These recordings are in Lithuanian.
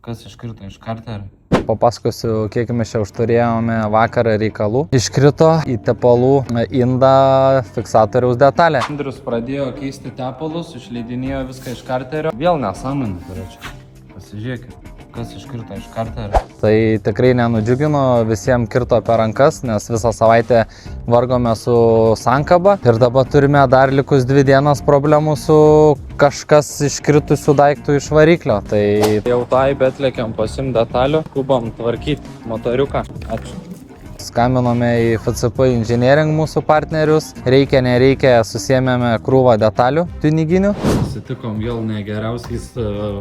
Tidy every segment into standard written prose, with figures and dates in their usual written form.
Kas iškrito iš karterio? Papasakosiu, kiek mes čia užturėjome vakarą reikalų. Iškrito į tepalų indą fiksatoriaus detalę. Andrius pradėjo keisti tepalus, išleidinėjo viską iš karterio. Vėl nesąmonė, turėčiau. Pasižiūrėkit, kas iškrito iš karterio. Tai tikrai nenudžiugino, visiems kirto per rankas, nes visą savaitę vargome su sankaba. Ir dabar turime dar likus 2 dienas problemų su kažkas iškritusių daiktų iš variklio. Tai Jau tai betlėkiam pasim detalių, kubam tvarkyti motoriuką. Ačiū. skambinome į FCP Engineering mūsų partnerius. Reikia, nereikia, susiėmėme krūvą detalių tuniginių. Susitikom vėl negeriausiais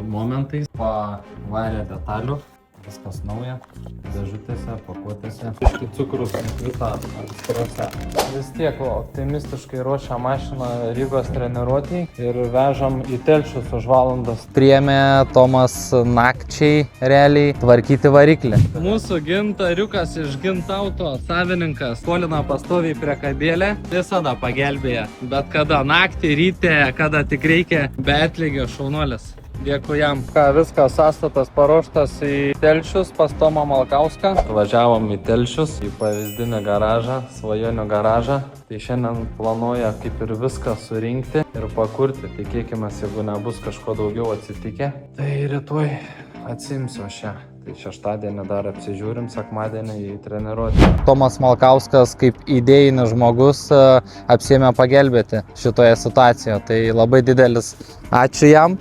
momentais. Pavarė detalių. Viskas nauja, dėžutėse, pakuotėse. Iški cukrus nukrita atskiruose. Vis tiek optimistiškai ruošia mašiną Rygos treniruotei ir vežam į Telšius už valandas. Priėmė Tomas nakčiai realiai tvarkyti variklį. Mūsų gintariukas iš Gintauto savininkas skolina pastoviai priekabėlę, visada pagelbėja. Bet kada naktį, ryte, kada tik reikia, be atlygio šaunuolis. Dėkui jam. Viskas sąstatas paruoštas į Telšius pas Tomą Malkauską. Važiavom į Telšius, į pavyzdinį garažą, svajonių garažą. Tai šiandien planuoja kaip ir viską surinkti ir pakurti. Tikėkime, jeigu nebus kažko daugiau atsitikę. Tai rytoj atsimsiu šią. Tai šeštadienį dar apsižiūrim, sekmadienį į treniruotę. Tomas Malkauskas kaip idėjinis žmogus apsiėmė pagelbėti šitoje situacijoje. Tai labai didelis ačiū jam.